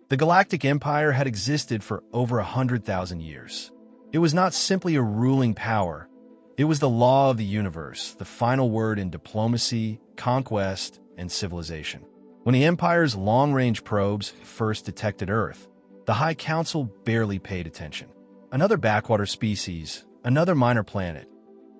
The Galactic Empire had existed for over 100,000 years. It was not simply a ruling power. It was the law of the universe, the final word in diplomacy, conquest, and civilization. When the Empire's long-range probes first detected Earth, the High Council barely paid attention. Another backwater species, another minor planet,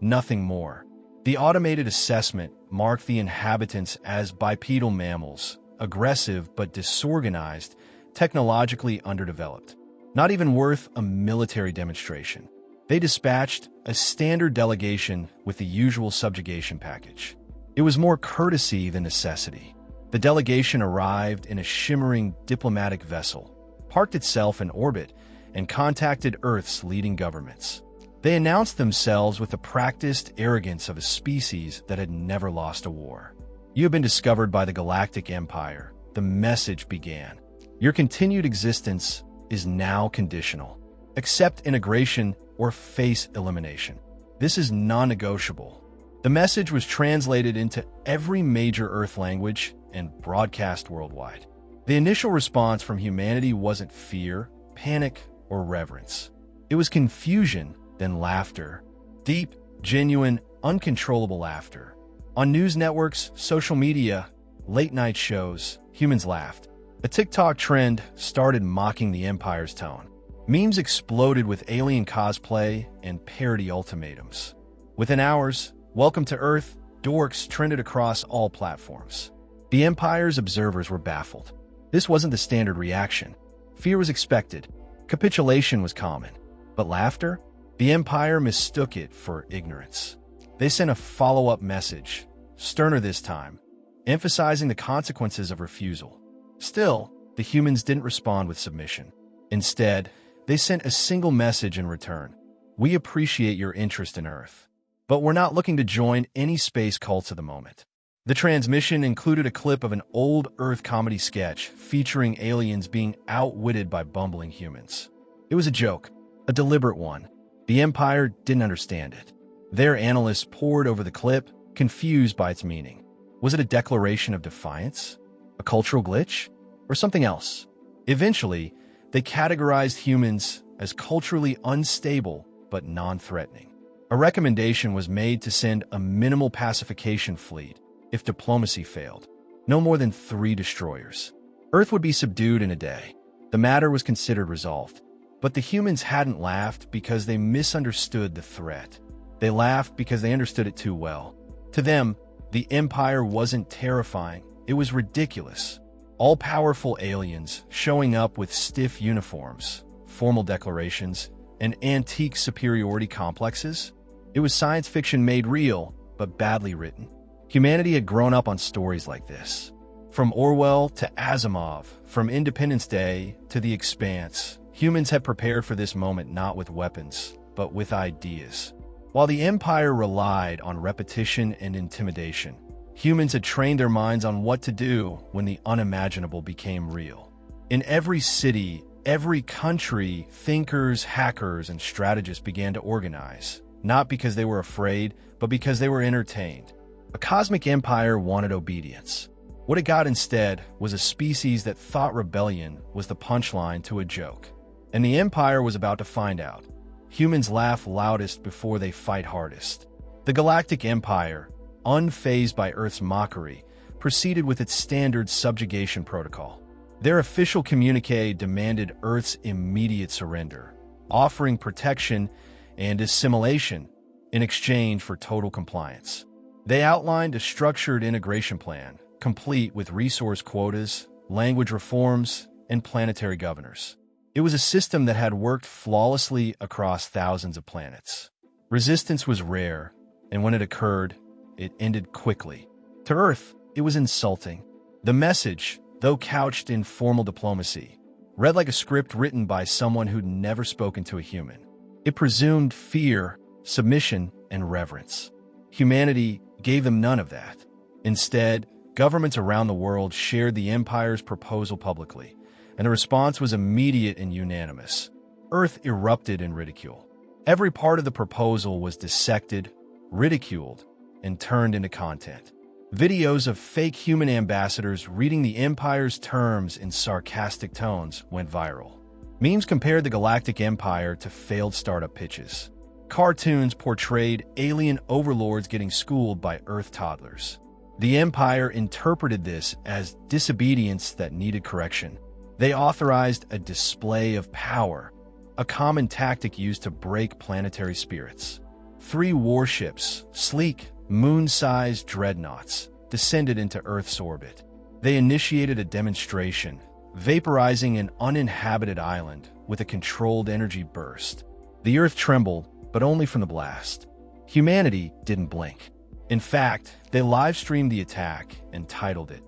nothing more. The automated assessment marked the inhabitants as bipedal mammals, aggressive but disorganized, technologically underdeveloped. Not even worth a military demonstration. They dispatched a standard delegation with the usual subjugation package. It was more courtesy than necessity. The delegation arrived in a shimmering diplomatic vessel, parked itself in orbit, and contacted Earth's leading governments. They announced themselves with the practiced arrogance of a species that had never lost a war. "You have been discovered by the Galactic Empire," the message began. "Your continued existence is now conditional. Accept integration or face elimination. This is non-negotiable." The message was translated into every major Earth language and broadcast worldwide. The initial response from humanity wasn't fear, panic, or reverence. It was confusion, then laughter. Deep, genuine, uncontrollable laughter. On news networks, social media, late-night shows, humans laughed. A TikTok trend started mocking the Empire's tone. Memes exploded with alien cosplay and parody ultimatums. Within hours, "Welcome to Earth" dorks trended across all platforms. The Empire's observers were baffled. This wasn't the standard reaction. Fear was expected. Capitulation was common. But laughter? The Empire mistook it for ignorance. They sent a follow-up message, sterner this time, emphasizing the consequences of refusal. Still, the humans didn't respond with submission. Instead, they sent a single message in return. "We appreciate your interest in Earth, but we're not looking to join any space cults at the moment." The transmission included a clip of an old Earth comedy sketch featuring aliens being outwitted by bumbling humans. It was a joke, a deliberate one. The Empire didn't understand it. Their analysts pored over the clip, confused by its meaning. Was it a declaration of defiance? A cultural glitch? Or something else? Eventually, they categorized humans as culturally unstable but non-threatening. A recommendation was made to send a minimal pacification fleet if diplomacy failed. No more than 3 destroyers. Earth would be subdued in a day. The matter was considered resolved. But the humans hadn't laughed because they misunderstood the threat. They laughed because they understood it too well. To them, the Empire wasn't terrifying, it was ridiculous. All-powerful aliens showing up with stiff uniforms, formal declarations, and antique superiority complexes. It was science fiction made real, but badly written. Humanity had grown up on stories like this. From Orwell to Asimov, from Independence Day to The Expanse, humans had prepared for this moment not with weapons, but with ideas. While the Empire relied on repetition and intimidation, humans had trained their minds on what to do when the unimaginable became real. In every city, every country, thinkers, hackers, and strategists began to organize, not because they were afraid, but because they were entertained. A cosmic empire wanted obedience. What it got instead was a species that thought rebellion was the punchline to a joke. And the Empire was about to find out. Humans laugh loudest before they fight hardest. The Galactic Empire, unfazed by Earth's mockery, proceeded with its standard subjugation protocol. Their official communique demanded Earth's immediate surrender, offering protection and assimilation in exchange for total compliance. They outlined a structured integration plan, complete with resource quotas, language reforms, and planetary governors. It was a system that had worked flawlessly across thousands of planets. Resistance was rare, and when it occurred, it ended quickly. To Earth, it was insulting. The message, though couched in formal diplomacy, read like a script written by someone who'd never spoken to a human. It presumed fear, submission, and reverence. Humanity gave them none of that. Instead, governments around the world shared the Empire's proposal publicly, and the response was immediate and unanimous. Earth erupted in ridicule. Every part of the proposal was dissected, ridiculed, and turned into content. Videos of fake human ambassadors reading the Empire's terms in sarcastic tones went viral. Memes compared the Galactic Empire to failed startup pitches. Cartoons portrayed alien overlords getting schooled by Earth toddlers. The Empire interpreted this as disobedience that needed correction. They authorized a display of power, a common tactic used to break planetary spirits. 3 warships, sleek, moon-sized dreadnoughts, descended into Earth's orbit. They initiated a demonstration, vaporizing an uninhabited island with a controlled energy burst. The Earth trembled, but only from the blast. Humanity didn't blink. In fact, they live-streamed the attack and titled it,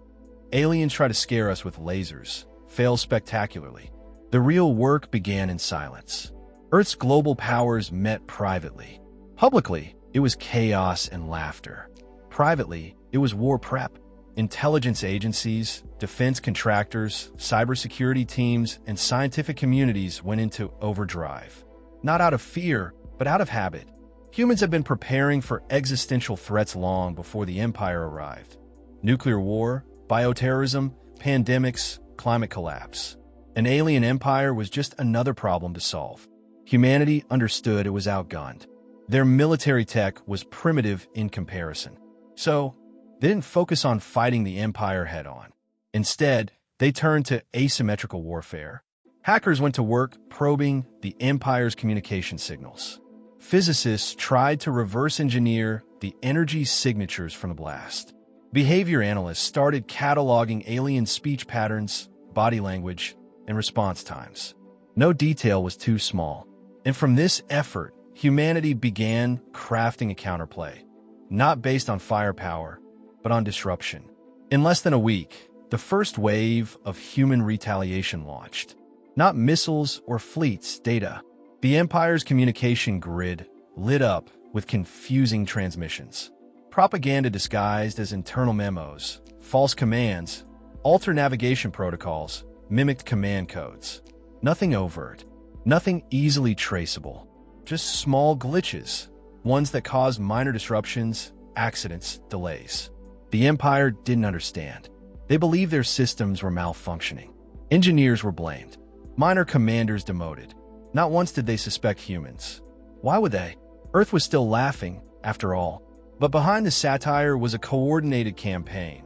"Aliens Try to Scare Us with Lasers, Fail Spectacularly." The real work began in silence. Earth's global powers met privately. Publicly, it was chaos and laughter. Privately, it was war prep. Intelligence agencies, defense contractors, cybersecurity teams, and scientific communities went into overdrive. Not out of fear, but out of habit. Humans have been preparing for existential threats long before the Empire arrived. Nuclear war, bioterrorism, pandemics, climate collapse. An alien empire was just another problem to solve. Humanity understood it was outgunned. Their military tech was primitive in comparison. So, they didn't focus on fighting the Empire head-on. Instead, they turned to asymmetrical warfare. Hackers went to work probing the Empire's communication signals. Physicists tried to reverse engineer the energy signatures from the blast. Behavior analysts started cataloging alien speech patterns, body language, and response times. No detail was too small. And from this effort, humanity began crafting a counterplay, not based on firepower, but on disruption. In less than a week, the first wave of human retaliation launched. Not missiles or fleets, data. The Empire's communication grid lit up with confusing transmissions. Propaganda disguised as internal memos, false commands, alter navigation protocols, mimicked command codes. Nothing overt, nothing easily traceable. Just small glitches, ones that caused minor disruptions, accidents, delays. The Empire didn't understand. They believed their systems were malfunctioning. Engineers were blamed. Minor commanders demoted. Not once did they suspect humans. Why would they? Earth was still laughing, after all. But behind the satire was a coordinated campaign.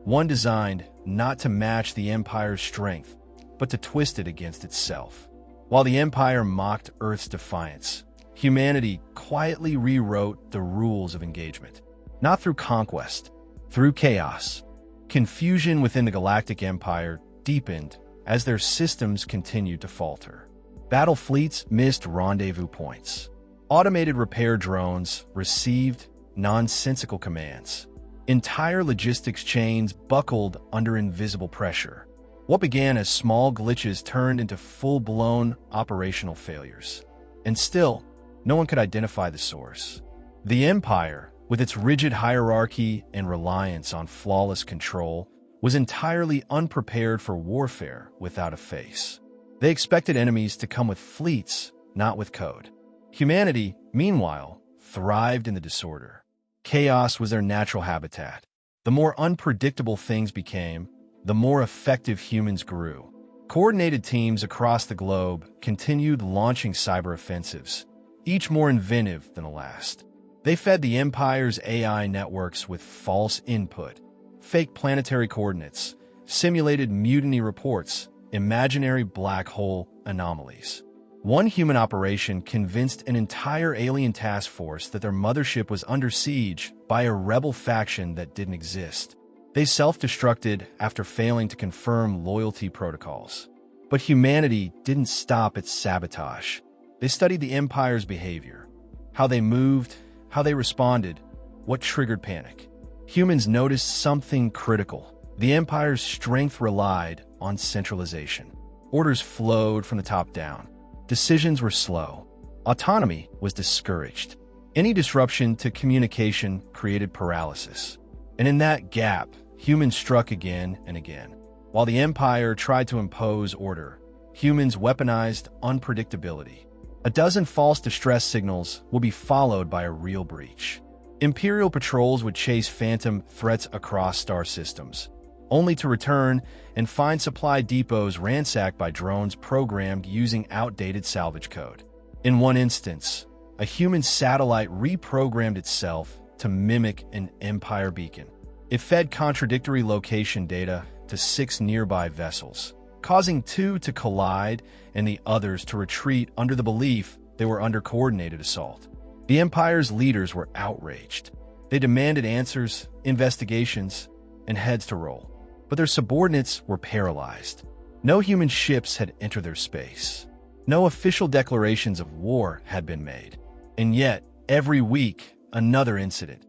One designed not to match the Empire's strength, but to twist it against itself. While the Empire mocked Earth's defiance, humanity quietly rewrote the rules of engagement. Not through conquest, through chaos. Confusion within the Galactic Empire deepened as their systems continued to falter. Battle fleets missed rendezvous points. Automated repair drones received nonsensical commands. Entire logistics chains buckled under invisible pressure. What began as small glitches turned into full-blown operational failures. And still, no one could identify the source. The Empire, with its rigid hierarchy and reliance on flawless control, was entirely unprepared for warfare without a face. They expected enemies to come with fleets, not with code. Humanity, meanwhile, thrived in the disorder. Chaos was their natural habitat. The more unpredictable things became, the more effective humans grew. Coordinated teams across the globe continued launching cyber offensives, each more inventive than the last. They fed the Empire's AI networks with false input, fake planetary coordinates, simulated mutiny reports, imaginary black hole anomalies. One human operation convinced an entire alien task force that their mothership was under siege by a rebel faction that didn't exist. They self-destructed after failing to confirm loyalty protocols. But humanity didn't stop at sabotage. They studied the Empire's behavior, how they moved, how they responded, what triggered panic. Humans noticed something critical. The Empire's strength relied on centralization. Orders flowed from the top down. Decisions were slow. Autonomy was discouraged. Any disruption to communication created paralysis. And in that gap, humans struck again and again. While the Empire tried to impose order, humans weaponized unpredictability. A dozen false distress signals will be followed by a real breach. Imperial patrols would chase phantom threats across star systems, only to return and find supply depots ransacked by drones programmed using outdated salvage code. In one instance, a human satellite reprogrammed itself to mimic an Empire beacon. It fed contradictory location data to 6 nearby vessels, causing 2 to collide and the others to retreat under the belief they were under coordinated assault. The Empire's leaders were outraged. They demanded answers, investigations, and heads to roll. But their subordinates were paralyzed. No human ships had entered their space. No official declarations of war had been made. And yet, every week, another incident,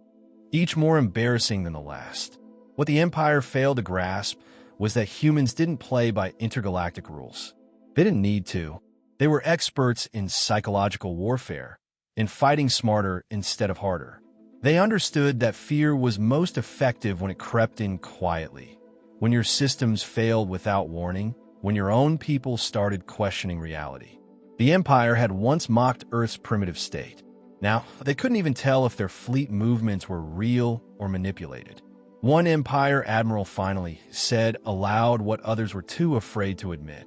each more embarrassing than the last. What the Empire failed to grasp was that humans didn't play by intergalactic rules. They didn't need to. They were experts in psychological warfare, in fighting smarter instead of harder. They understood that fear was most effective when it crept in quietly, when your systems failed without warning, when your own people started questioning reality. The Empire had once mocked Earth's primitive state. Now, they couldn't even tell if their fleet movements were real or manipulated. One Empire admiral finally said aloud what others were too afraid to admit.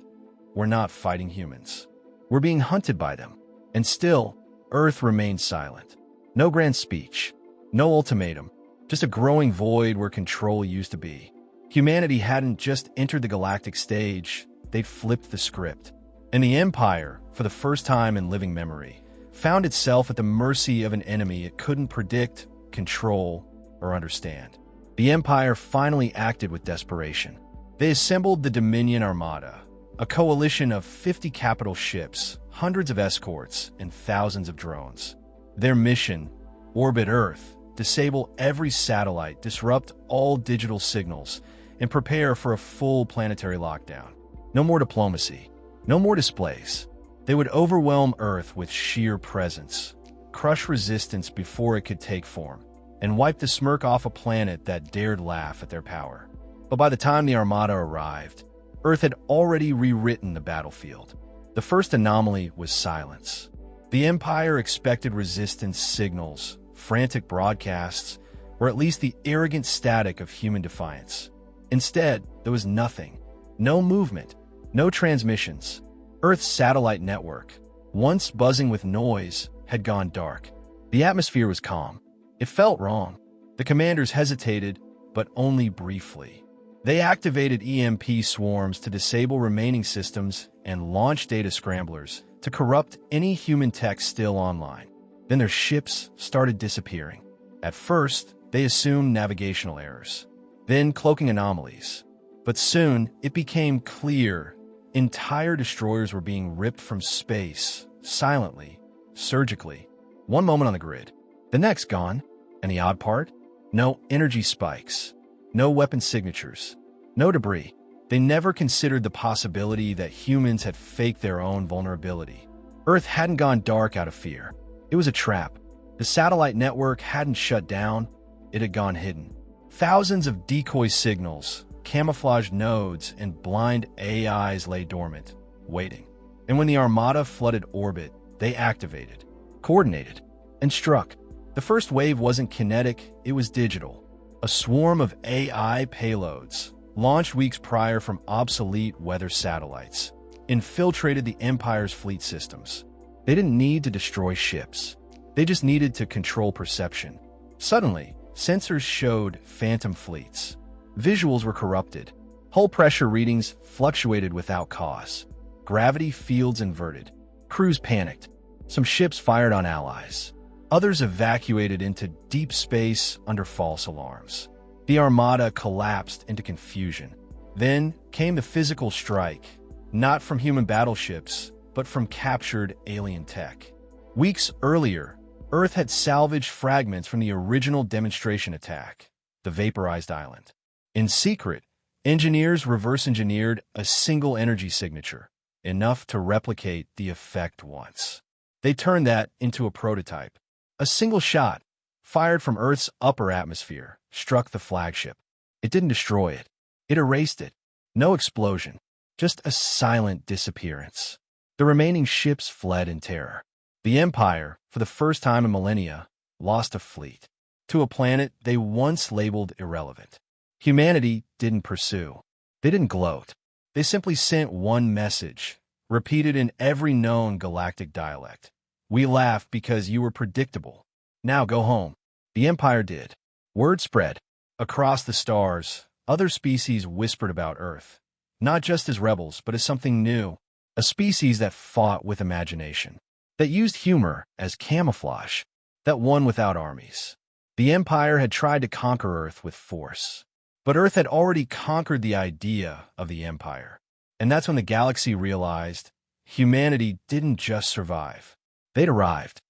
We're not fighting humans. We're being hunted by them. And still, Earth remained silent. No grand speech, no ultimatum, just a growing void where control used to be. Humanity hadn't just entered the galactic stage, they'd flipped the script. And the Empire, for the first time in living memory, found itself at the mercy of an enemy it couldn't predict, control, or understand. The Empire finally acted with desperation. They assembled the Dominion Armada, a coalition of 50 capital ships, hundreds of escorts, and thousands of drones. Their mission: orbit Earth, disable every satellite, disrupt all digital signals, and prepare for a full planetary lockdown. No more diplomacy, no more displays. They would overwhelm Earth with sheer presence, crush resistance before it could take form, and wipe the smirk off a planet that dared laugh at their power. But by the time the Armada arrived, Earth had already rewritten the battlefield. The first anomaly was silence. The Empire expected resistance signals, frantic broadcasts, or at least the arrogant static of human defiance. Instead, there was nothing. No movement, no transmissions. Earth's satellite network, once buzzing with noise, had gone dark. The atmosphere was calm. It felt wrong. The commanders hesitated, but only briefly. They activated EMP swarms to disable remaining systems and launch data scramblers to corrupt any human tech still online. Then their ships started disappearing. At first, they assumed navigational errors, then cloaking anomalies. But soon, it became clear entire destroyers were being ripped from space, silently, surgically. One moment on the grid, the next gone. And the odd part? No energy spikes, no weapon signatures, no debris. They never considered the possibility that humans had faked their own vulnerability. Earth hadn't gone dark out of fear. It was a trap. The satellite network hadn't shut down. It had gone hidden. Thousands of decoy signals, camouflage nodes, and blind AIs lay dormant, waiting. And when the Armada flooded orbit, they activated, coordinated, and struck. The first wave wasn't kinetic, it was digital. A swarm of AI payloads, launched weeks prior from obsolete weather satellites, infiltrated the Empire's fleet systems. They didn't need to destroy ships. They just needed to control perception. Suddenly, sensors showed phantom fleets. Visuals were corrupted. Hull pressure readings fluctuated without cause. Gravity fields inverted. Crews panicked. Some ships fired on allies. Others evacuated into deep space under false alarms. The Armada collapsed into confusion. Then came the physical strike, not from human battleships, but from captured alien tech. Weeks earlier, Earth had salvaged fragments from the original demonstration attack, the vaporized island. In secret, engineers reverse-engineered a single energy signature, enough to replicate the effect once. They turned that into a prototype. A single shot, fired from Earth's upper atmosphere, struck the flagship. It didn't destroy it. It erased it. No explosion, just a silent disappearance. The remaining ships fled in terror. The Empire, for the first time in millennia, lost a fleet. to a planet they once labeled irrelevant. Humanity didn't pursue. They didn't gloat. They simply sent one message, repeated in every known galactic dialect. We laughed because you were predictable. Now go home. The Empire did. Word spread. Across the stars, other species whispered about Earth, not just as rebels, but as something new, a species that fought with imagination, that used humor as camouflage, that won without armies. The Empire had tried to conquer Earth with force, but Earth had already conquered the idea of the Empire. And that's when the galaxy realized humanity didn't just survive. They'd arrived.